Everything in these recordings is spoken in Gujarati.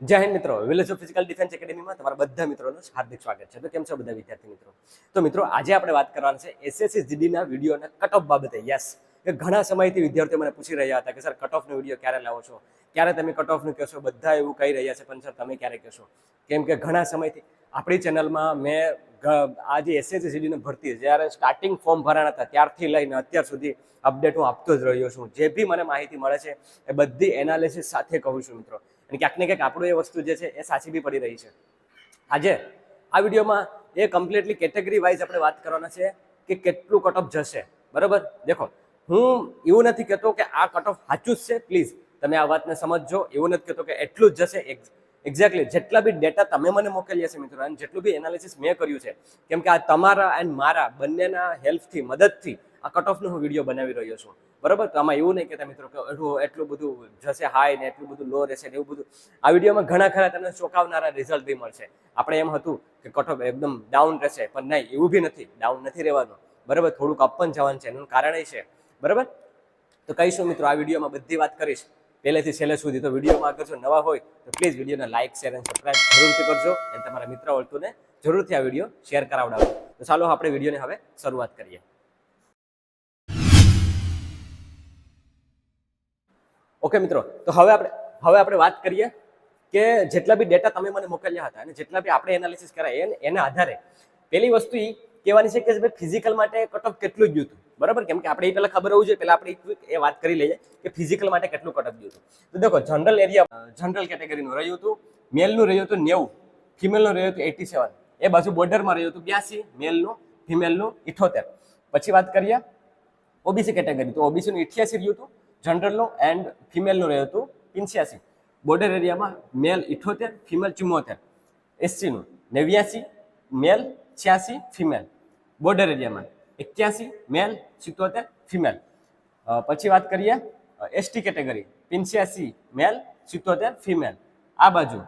જય હિન્દ મિત્રો, વિલેજ ઓફ ફિઝિકલ ડિફેન્સ એકેડેમીમાં તમારા બધા મિત્રોનું હાર્દિક સ્વાગત છે. તો કેમ છો બધા વિદ્યાર્થી મિત્રો? તો મિત્રો આજે આપણે વાત કરવાની છે એસએસસી જીડીના વિડીયોના કટ ઓફ બાબતે. યસ, કે ઘણા સમયથી વિદ્યાર્થીઓ મને પૂછી રહ્યા હતા કે સર કટ ઓફનો વિડીયો ક્યારે લાવો છો, ક્યારે તમે કટ ઓફનું કહેશો. બધા એવું કહી રહ્યા છે, પણ સર તમે ક્યારે કહેશો? કેમ કે ઘણા સમયથી આપણી ચેનલમાં મેં આ જે એસએસસી જીડીની ભરતી જ્યારે સ્ટાર્ટિંગ ફોર્મ ભરાણા હતા ત્યારથી લઈને અત્યાર સુધી અપડેટ હું આપતો જ રહ્યો છું. જે બી મને માહિતી મળે છે એ બધી એનાલિસિસ સાથે કહું છું મિત્રો. અને ક્યાંક ને ક્યાંક આપણું એ વસ્તુ જે છે એ સાચી બી પડી રહી છે. આજે આ વિડીયોમાં એ કમ્પ્લીટલી કેટેગરી વાઇઝ આપણે વાત કરવાના છે કે કેટલું કટ ઓફ જશે. બરાબર, દેખો હું એવું નથી કહેતો કે આ કટ ઓફ સાચું જ છે. પ્લીઝ તમે આ વાતને સમજજો. એવું નથી કહેતો કે એટલું જ જશે. એક્ઝેક્ટલી જેટલા બી ડેટા તમે મને મોકલ્યા છે મિત્રો, અને જેટલું બી એનાલિસિસ મેં કર્યું છે, કેમ કે આ તમારા એન્ડ મારા બંનેના હેલ્પથી, મદદથી આ કટ ઓફનો હું વિડીયો બનાવી રહ્યો છું. બરાબર, તો આમાં એવું નહીં કહેતા મિત્રો કે એટલું બધું જશે હાઈ ને એટલું બધું લો રહેશે ને એવું બધું. આ વિડીયોમાં ઘણા ખરા તમને ચોંકાવનારા રિઝલ્ટ બી મળશે. આપણે એમ હતું કે કટ ઓફ એકદમ ડાઉન રહેશે, પણ નહીં, એવું બી નથી. ડાઉન નથી રહેવાનું. બરાબર, થોડુંક અપ પણ જવાનું છે. એનું કારણ એ છે, બરાબર, તો કહીશું મિત્રો આ વિડીયોમાં બધી વાત કરીશ પહેલેથી છેલ્લે સુધી. તો વિડીયોમાં અગર જો નવા હોય તો પ્લીઝ વિડીયોને લાઇક, શેર અને સબસ્ક્રાઇબ જરૂરથી કરજો, અને તમારા મિત્ર વર્તુને જરૂરથી આ વિડીયો શેર કરાવડાવો. તો ચાલો આપણે વિડીયોને હવે શરૂઆત કરીએ. ઓકે મિત્રો, તો હવે આપણે વાત કરીએ કે જેટલા બી ડેટા તમે મને મોકલ્યા હતા અને જેટલા બી આપણે એનાલિસિસ કરાય એના આધારે પહેલી વસ્તુ એ કહેવાની છે કે ભાઈ ફિઝિકલ માટે કટ ઓફ કેટલું ગયું હતું. બરાબર, કેમ કે આપણે એ પહેલાં ખબર હોવું જોઈએ. પહેલાં આપણે એ વાત કરી લઈએ કે ફિઝિકલ માટે કેટલું કટ ઓફ ગયું હતું. તો દેખો, જનરલ કેટેગરીનું રહ્યું હતું, મેલનું રહ્યું હતું 90, ફિમેલનું રહ્યું હતું 87, એ બાજુ બોર્ડરમાં રહ્યું હતું 82, મેલનું, ફિમેલનું 78. પછી વાત કરીએ ઓબીસી કેટેગરી, તો ઓબીસીનું 88 રહ્યું હતું, જનરલનો એન્ડ ફિમેલનું રહ્યું હતું 85. બોર્ડર એરિયામાં મેલ 78, ફિમેલ 74. એસસીનું 89, મેલ 86, ફિમેલ. બોર્ડર એરિયામાં 81, મેલ 77, ફિમેલ. પછી વાત કરીએ એસટી કેટેગરી, 85, મેલ 77, ફિમેલ. આ બાજુ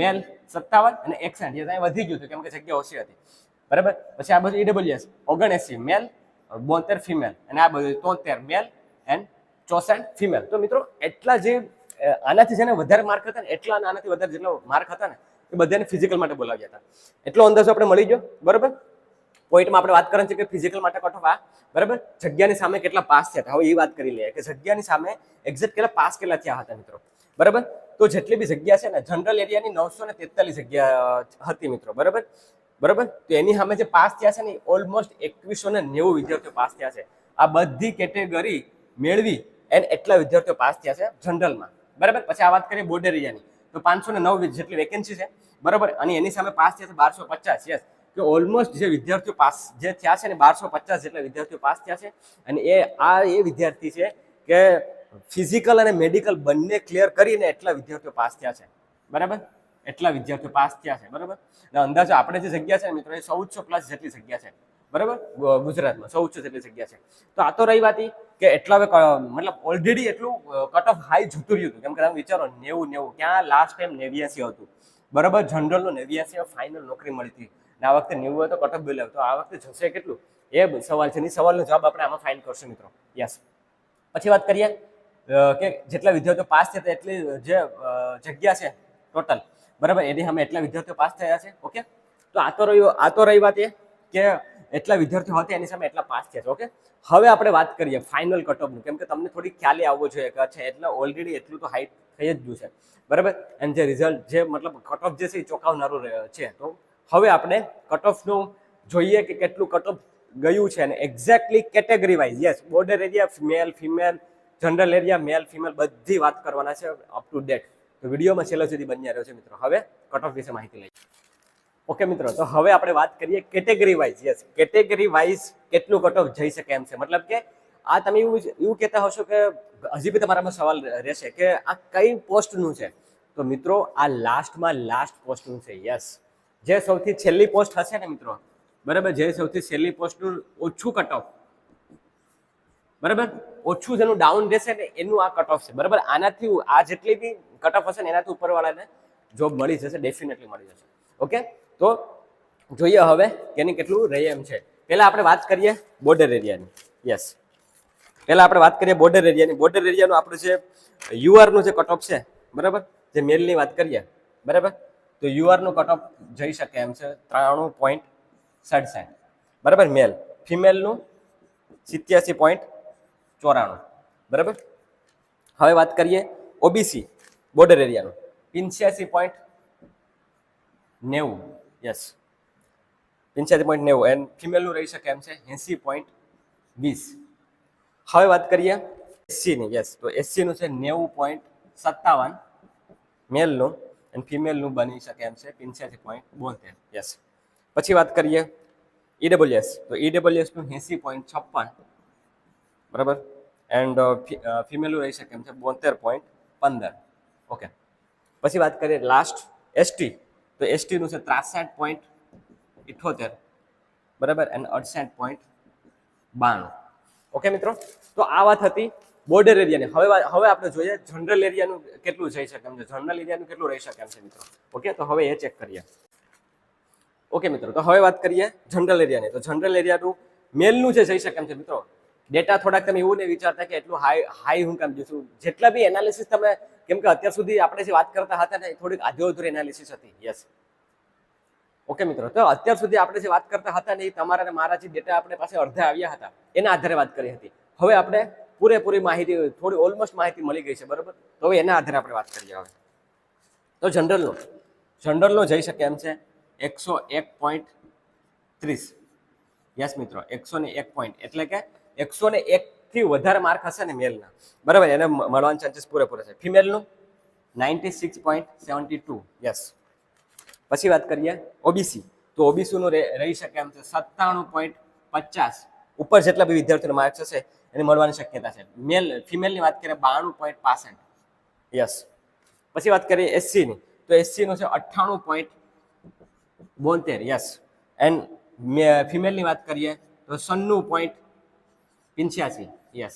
મેલ 57 અને 61, એ વધી ગયું હતું કેમ કે જગ્યા ઓછી હતી. બરાબર, પછી આ બાજુ ઈડબ્લ્યુએસ 79, મેલ 72, ફિમેલ. અને આ બાજુ 73, મેલ એન્ડ 64, ફિમેલ. તો મિત્રો એટલા જે આનાથી જેને વધારે માર્ક હતા ને, એટલા આનાથી વધારે જેટલા માર્ક હતા ને, એ બધાને ફિઝિકલ માટે બોલાવ્યા હતા. એટલો અંદાજો આપણે મળી ગયો. બરાબર, પોઈન્ટમાં આપણે વાત કરવાની છે કે ફિઝિકલ માટે કટ ઓફ આ. બરાબર, જગ્યાની સામે કેટલા પાસ થયા હતા, હવે એ વાત કરી લઈએ કે જગ્યાની સામે એક્ઝેક્ટ કેટલા પાસ કેટલા થયા હતા મિત્રો. બરાબર, તો જેટલી બી જગ્યા છે ને, જનરલ એરિયાની 943 જગ્યા હતી મિત્રો. બરાબર, તો એની સામે જે પાસ થયા છે ને, ઓલમોસ્ટ 2190 વિદ્યાર્થીઓ પાસ થયા છે. આ બધી કેટેગરી મેળવી એન્ડ એટલા વિદ્યાર્થીઓ પાસ થયા છે જનરલમાં. બરાબર, પછી આ વાત કરીએ બોર્ડર એરિયાની, તો 509 જેટલી વેકેન્સી છે. બરાબર, અને એની સામે પાસ થયા છે 1250. યસ, કે ઓલમોસ્ટ જે વિદ્યાર્થીઓ પાસ જે થયા છે ને, 1250 જેટલા વિદ્યાર્થીઓ પાસ થયા છે. અને એ વિદ્યાર્થી છે કે ફિઝિકલ અને મેડિકલ બંને ક્લિયર કરીને એટલા વિદ્યાર્થીઓ પાસ થયા છે. બરાબર, એટલા વિદ્યાર્થીઓ પાસ થયા છે. બરાબર, અંદાજો આપણે જે જગ્યા છે મિત્રો, એ 1400+ જેટલી જગ્યા છે. બરાબર, ગુજરાતમાં 1400 જેટલી જગ્યા છે. તો આ તો રહી વાત કે એટલા મતલબ ઓલરેડી એટલું કટ ઓફ હાઈ જતું રહ્યું હતું. કેમ કે તમે વિચારો 90, ક્યાં લાસ્ટ ટાઈમ 89 હતું. બરાબર, જનરલનું 89 ફાઇનલ નોકરી મળી હતી. અને આ વખતે 90 તો કટ ઓફ બોલાવ્યો. તો આ વખતે જશે કેટલું એ સવાલ છે. સવાલનો જવાબ આપણે આમાં ફાઇન્ડ કરશું મિત્રો. યસ, પછી વાત કરીએ કે જેટલા વિદ્યાર્થીઓ પાસ થયા એટલી જે જગ્યા છે ટોટલ. બરાબર, એની સામે એટલા વિદ્યાર્થીઓ પાસ થયા છે. ઓકે, તો આ તો રહી વાત એ કે એટલા વિદ્યાર્થીઓ હતા એની સામે એટલા પાસ થયા છે. ઓકે, હવે આપણે વાત કરીએ ફાઇનલ કટ ઓફનું. કેમ કે તમને થોડી ખ્યાલ આવવો જોઈએ કે છે એટલે ઓલરેડી એટલું તો હાઈટ થઈ જ ગયું છે. બરાબર, અને જે રિઝલ્ટ જે મતલબ કટ ઓફ જે છે એ ચોંકાવનારું છે. તો હવે આપણે કટ ઓફનું જોઈએ કે કેટલું કટ ઓફ ગયું છે, અને exactly category wise. Yes, border area male female, general area male female બધી વાત કરવાના છે અપ ટુ ડેટ. તો વિડીયોમાં છેલ્લા સુધી બન્યા રહ્યો છે મિત્રો. હવે કટ ઓફ વિશે માહિતી લઈએ. ઓકે મિત્રો, તો હવે આપણે વાત કરીએ category wise. Yes, category wise કેટલું કટ ઓફ જઈ શકે એમ છે. મતલબ કે આ તમે એવું કહેતા હશો કે હજી બી તમારામાં સવાલ રહેશે કે આ કઈ પોસ્ટનું છે. તો મિત્રો આ લાસ્ટ પોસ્ટનું છે. યસ, જે સૌથી છેલ્લી પોસ્ટ હશે ને મિત્રો, બરાબર, જે સૌથી છેલ્લી પોસ્ટનું ઓછું કટ ઓફ, બરાબર, ઓછું જેનું ડાઉન રહેશે ને એનું આ કટ ઓફ છે. બરાબર, આનાથી આ જેટલી બી કટ ઓફ હશે ને એનાથી ઉપરવાળાને જોબ મળી જશે, ડેફિનેટલી મળી જશે. ઓકે, તો જોઈએ હવે કેની કેટલું રહે એમ છે. પહેલા આપણે વાત કરીએ બોર્ડર એરિયાની. યસ, પહેલા આપણે વાત કરીએ બોર્ડર એરિયાની. બોર્ડર એરિયાનું આપણું જે યુઆરનું જે કટ ઓફ છે, બરાબર, જે મેલની વાત કરીએ બરાબર, તો યુઆરનું કટ ઓફ જઈ શકે એમ છે 93.67, બરાબર મેલ. ફિમેલનું 87.94, બરાબર. હવે વાત કરીએ ઓબીસી બોર્ડર એરિયાનું 85.90, યસ 85.90, એન્ડ ફિમેલનું રહી શકે એમ છે 80.20. હવે વાત કરીએ એસસીની, યસ તો એસસીનું છે 90.57 મેલનું, અને ફિમેલનું બની શકે એમ છે 85.72, યસ. પછી વાત કરીએ ઈડબ્લ્યુએસ, તો ઈડબ્લ્યુએસનું 80.56, બરાબર, એન્ડ ફિમેલનું રહી શકે એમ છે 72.15, ઓકે. પછી વાત કરીએ લાસ્ટ એસટી, તો એસટીનું છે 63.78, બરાબર, એન્ડ 68.92, ઓકે મિત્રો. તો આ વાત હતી બોર્ડર એરિયાની. હવે આપણે જોઈએ જનરલ એરિયાનું કેટલું જઈ શકે એમ છે, જનરલ એરિયાનું કેટલું રહી શકે એમ છે મિત્રો. ઓકે, તો હવે એ ચેક કરીએ. ઓકે મિત્રો, તો હવે વાત કરીએ જનરલ એરિયાની. તો જનરલ એરિયાનું મેલનું જે જઈ શકે એમ છે મિત્રો. ડેટા થોડાક તમે એવું નહીં વિચારતા કે એટલું હાઈ હું કામ જોઈશું. જેટલા બી એનાલિસિસ તમે, કેમ કે અત્યાર સુધી આપણે જે વાત કરતા હતા ને એ થોડીક આધોઅધૂરી એનાલિસિસ હતી, યસ. ઓકે મિત્રો, તો અત્યાર સુધી આપણે જે વાત કરતા હતા ને એ તમારા અને મારા જે ડેટા આપણે પાસે અડધા આવ્યા હતા એના આધારે વાત કરી હતી. હવે આપણે પૂરેપૂરી માહિતી, થોડી ઓલમોસ્ટ માહિતી મળી ગઈ છે, બરાબર. તો હવે એના આધારે આપણે વાત કરીએ. હવે તો જનરલનો જઈ શકે એમ છે 101.30, યસ મિત્રો, 101 પોઈન્ટ, એટલે કે 101 થી વધારે માર્ક હશે ને મેલના, બરાબર, એને મળવાના ચાન્સીસ પૂરેપૂરા છે. ફિમેલનું 96.72, યસ. પછી વાત કરીએ ઓબીસી, તો ઓબીસીનું રહી શકે એમ છે 97.50, ઉપર જેટલા બી વિદ્યાર્થીઓના માર્ક્સ હશે એને મળવાની શક્યતા છે. ફિમેલની વાત કરીએ 92.65, યસ. પછી વાત કરીએ એસસીની, તો એસસીનું છે 98.72, યસ. એન્ડ ફિમેલની વાત કરીએ તો 96.85, યસ.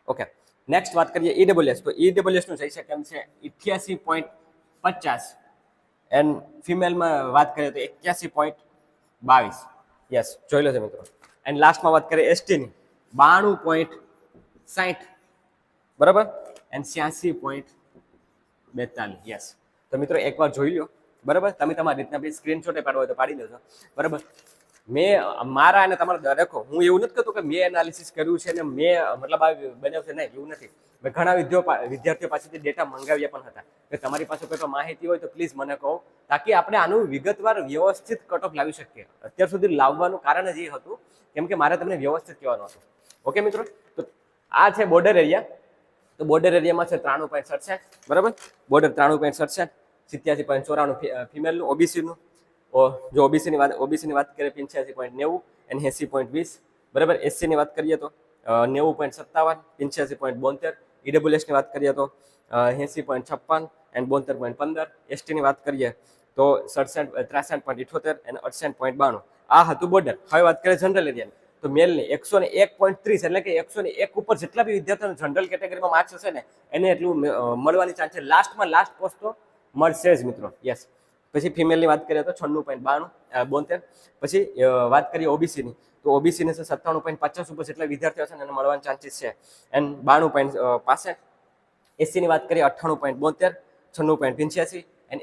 ઓકે, નેક્સ્ટ વાત કરીએ ઈડબ્લ્યુએસ, તો ઈડબ્લ્યુએસનું જઈ શકે એમ છે 88.50, એન્ડ ફિમેલમાં વાત કરીએ તો 81.22, યસ. જોઈ લો છો મિત્રો. એન્ડ લાસ્ટમાં વાત કરીએ એસટીની 92.60, બરાબર, એન્ડ 86.42, યસ. તો મિત્રો એકવાર જોઈ લો, બરાબર. તમે તમારી રીતના બી સ્ક્રીનશોટ પાડવા હોય તો પાડી લેજો, બરાબર. મેં મારા અને તમારા દરેકો, હું એવું નથી કહેતો કે મેં એનાલિસિસ કર્યું છે ને મેં મતલબ આ બન્યું છે, નહીં, એવું નથી. મેં ઘણા વિદ્યાર્થીઓ પાસેથી ડેટા મંગાવ્યા પણ હતા કે તમારી પાસે કોઈ માહિતી હોય તો પ્લીઝ મને કહો, તાકી આપણે આનું વિગતવાર વ્યવસ્થિત કટ ઓફ લાવી શકીએ. અત્યાર સુધી લાવવાનું કારણ જ એ હતું કેમ કે મારે તમને વ્યવસ્થિત કહેવાનું હતું. ઓકે મિત્રો, તો આ છે બોર્ડર એરિયા. તો બોર્ડર એરિયામાં છે 93.67, બરાબર, બોર્ડર 93.67, 87.94 ફિમેલનું. ઓબીસીનું, જો ઓબીસીની વાત કરીએ 85.90 અને 80.20, બરાબર. એસસીની વાત કરીએ તો 90.57, 85.72. ઈડબ્લ્યુએસની વાત કરીએ તો 80.56 એન્ડ 72.15. એસટીની વાત કરીએ તો 63.78 અને 68.92. આ હતું બોર્ડર. હવે વાત કરીએ જનરલ એરિયાની, તો મેલની 101.30, એટલે કે 101 ઉપર જેટલા બી વિદ્યાર્થીઓને જનરલ કેટેગરીમાં માર્ક્સ હશે ને એને એટલું મળવાની ચાન્સ છે. લાસ્ટમાં લાસ્ટ પોસ્ટ તો મળશે જ મિત્રો, યસ. પછી ફિમેલની વાત કરીએ તો 96.72. પછી વાત કરીએ ઓબીસીની, તો ઓબીસીને છે 97.50 ઉપર જેટલા વિદ્યાર્થીઓ છે ને એને મળવાના ચાન્સીસ છે, એન્ડ 92.65. એસસીની વાત કરીએ 98.72, 96.85, એન્ડ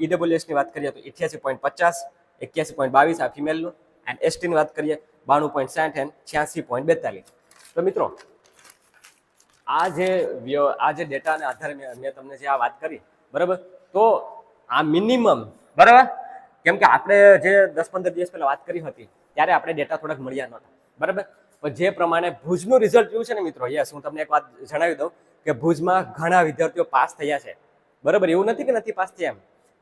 ઈડબ્લ્યુએસની વાત કરીએ તો 88.50, 81.22 આ ફિમેલનું, એન્ડ એસટીની વાત કરીએ 92.60 એન્ડ 86.42. તો મિત્રો આ જે ડેટાના આધારે મેં તમને જે આ વાત કરી, બરાબર, તો આ મિનિમમ, બરાબર, કેમ કે આપણે જે 10-15 દિવસ પહેલા વાત કરી હતી ત્યારે આપણે ડેટા થોડાક મળ્યા નહોતા, બરાબર. પણ જે પ્રમાણે ભુજનું રિઝલ્ટ જોયું છે ને મિત્રો, યસ, હું તમને એક વાત જણાવી દઉં કે ભુજમાં ઘણા વિદ્યાર્થીઓ પાસ થયા છે, બરાબર. એવું નથી કે નથી પાસ થયા, એમ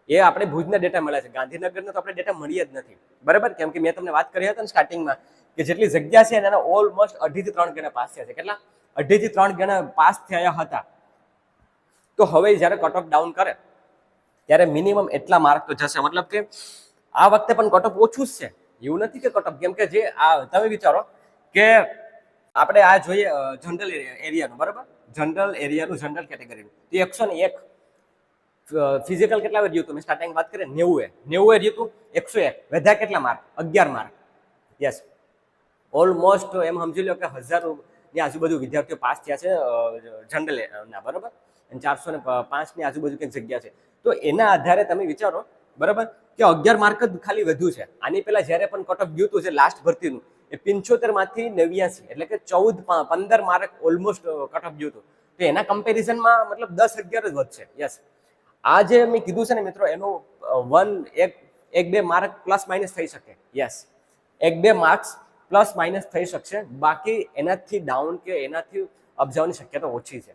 એ આપણે ભુજના ડેટા મળ્યા છે, ગાંધીનગરના તો આપણે ડેટા મળીએ જ નથી, બરાબર. કેમ કે મેં તમને વાત કરી હતી ને સ્ટાર્ટિંગમાં કે જેટલી જગ્યા છે એના ઓલમોસ્ટ 2.5 થી 3 ગણા પાસ થયા છે. કેટલા? 2.5 થી 3 ગણા પાસ થયા હતા. તો હવે જ્યારે કટ ઓફ ડાઉન કરે ત્યારે મિનિમમ એટલા માર્ક તો જશે, મતલબ કે આ વખતે પણ કટ ઓફ ઓછું જ છે, એવું નથી કે કટ ઓફ, કેમ કે જે આ તમે વિચારો કે આપણે આ જોઈએ જનરલ એરિયાનું, બરાબર, જનરલ એરિયાનું, જનરલ કેટેગરીનું, તો 101 ફિઝિકલ કેટલા રહ્યું હતું? મેં સ્ટાર્ટિંગ વાત કરીએ 90 રહ્યું હતું, 101 વધ્યા કેટલા માર્ક? 11 mark, yes. ઓલમોસ્ટ એમ સમજી લો કે 1000 ની આજુબાજુ વિદ્યાર્થીઓ પાસ થયા છે જનરલ ના, બરાબર. અને 405 ની આજુબાજુ કંઈક જગ્યા છે. તો એના આધારે તમે વિચારો બરાબર કે 11 માર્ક જ ખાલી વધુ છે. આની પહેલા જ્યારે પણ કટ ઓફ ગયું હતું જે લાસ્ટ ભરતીનું એ 75 માંથી 89 એટલે કે 15 માર્ક ઓલમોસ્ટ કટ ઓફ ગયું હતું. તો એના કમ્પેરિઝનમાં મતલબ 10-11 જ વધશે. યસ, આ જે મેં કીધું છે ને મિત્રો એનું એક બે માર્ક પ્લસ માઇનસ થઈ શકે. યસ, 1-2 માર્ક્સ પ્લસ માઇનસ થઈ શકશે, બાકી એનાથી ડાઉન કે એનાથી અપ જવાની શક્યતા ઓછી છે.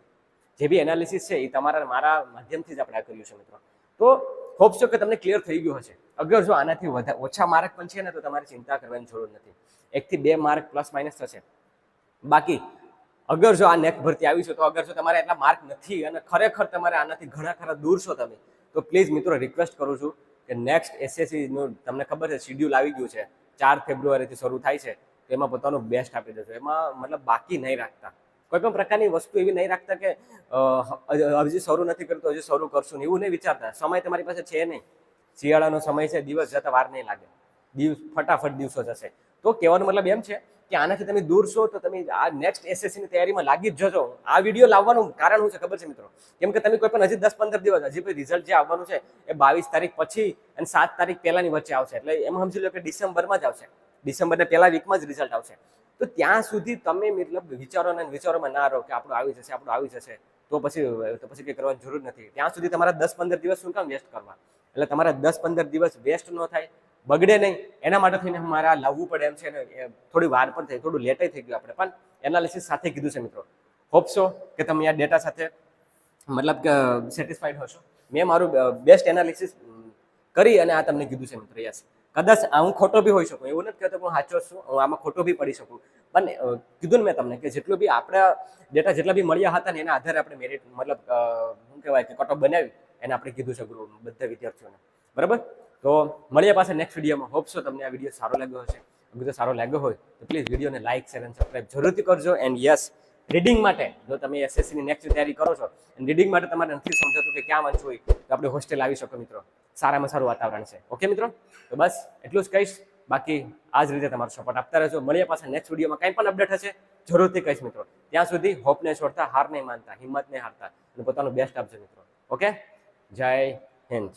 જે બી એનાલિસિસ છે એ તમારા મારા માધ્યમથી જ આપણે કર્યું છે મિત્રો. તો હોપ છો કે તમને ક્લિયર થઈ ગયું હશે. અગર જો આનાથી ઓછા માર્ક પણ છે ને તો તમારે ચિંતા કરવાની જરૂર નથી. 1 થી 2 માર્ક પ્લસ માઇનસ થશે. બાકી અગર જો આ નેક્સ્ટ ભરતી આવી છે તો અગર જો તમારે એટલા માર્ક નથી અને ખરેખર તમારે આનાથી ઘણા ખરા દૂર છો તમે, તો પ્લીઝ મિત્રો રિક્વેસ્ટ કરું છું કે નેક્સ્ટ એસએસસી નું તમને ખબર છે શિડ્યુલ આવી ગયું છે, 4 ફેબ્રુઆરીથી શરૂ થાય છે. તો એમાં પોતાનું બેસ્ટ આપી દેજો. એમાં મતલબ બાકી નહીં રાખતા, કોઈ પણ પ્રકારની વસ્તુ એવી નહીં રાખતા કે હજી શરૂ નથી કર્યું તો હજી શરૂ કરશું ને એવું નહીં વિચારતા. સમય તમારી પાસે છે નહીં, શિયાળાનો સમય છે, દિવસ જતા વાર નહીં લાગે, ફટાફટ દિવસો જશે. તો કહેવાનો મતલબ એમ છે કે આનાથી તમે દૂર છો તો તમે આ નેક્સ્ટ એસએસસી ની તૈયારીમાં લાગી જ જજો. આ વિડીયો લાવવાનું કારણ શું છે ખબર છે મિત્રો? કેમ કે તમે કોઈ પણ હજી 10-15 દિવસ હજી પછી રિઝલ્ટ જે આવવાનું છે એ 22 તારીખ પછી અને 7 તારીખ પહેલાની વચ્ચે આવશે. એટલે એમ સમજી લો કે ડિસેમ્બરમાં જ આવશે, ડિસેમ્બરના પહેલા વીકમાં જ રિઝલ્ટ આવશે. તો ત્યાં સુધી તમે મતલબ વિચારોમાં ના રહો કે આપણું આવી જશે તો પછી કંઈ કરવાની જરૂર નથી. ત્યાં સુધી તમારા 10-15 દિવસ શું કામ વેસ્ટ કરવા? એટલે તમારા 10-15 દિવસ વેસ્ટ ન થાય, બગડે નહીં, એના માટે થઈને મારે લાવવું પડે એમ છે ને. થોડી વાર પણ થઈ, થોડું લેટ થઈ ગયું આપણે, પણ એનાલિસિસ સાથે કીધું છે મિત્રો. હોપ છો કે તમે આ ડેટા સાથે મતલબ કે સેટિસ્ફાઈડ હશો. મેં મારું બેસ્ટ એનાલિસિસ કરી અને આ તમને કીધું છે મિત્રો. યસ, કદાચ હું ખોટો બી હોઈ શકું, એવું નથી કહેતો કે હું સાચો છું, હું આમાં ખોટો બી પડી શકું, પણ કીધું ને મેં તમને કે જેટલું બી આપણા ડેટા જેટલા બી મળ્યા હતા ને એના આધારે આપણે મેરિટ મતલબ શું કહેવાય કે કટ ઓફ બનાવી એને આપણે કીધું છે બધા વિદ્યાર્થીઓને. બરાબર, તો મળીએ પાછા નેક્સ્ટ વિડીયોમાં. હોપ છો તમને આ વિડીયો સારો લાગ્યો હશે. અગર સારો લાગ્યો હોય તો પ્લીઝ વિડીયોને લાઇક, શેર અને સબસ્ક્રાઇબ જરૂરથી કરજો. એન્ડ યસ, રીડિંગ માટે જો તમે એસએસસીની નેક્સ્ટ તૈયારી કરો છો અને રીડિંગ માટે તમારે નથી સમજાતું કે ક્યાં વાંચવું હોય તો આપણે હોસ્ટેલ આવી શકો મિત્રો. સારામાં સારું વાતાવરણ છે. ઓકે મિત્રો, તો બસ એટલું જ કહીશ. બાકી આ જ રીતે તમારો સપોર્ટ આપતા રહેજો. મળીએ પાછા નેક્સ્ટ વિડીયોમાં. કંઈ પણ અપડેટ હશે જરૂરથી કહીશ મિત્રો. ત્યાં સુધી હોપ ને છોડતા, હાર નહીં માનતા, હિંમત નહીં હારતા અને પોતાનું બેસ્ટ આપજો મિત્રો. ઓકે, જય હિન્દ.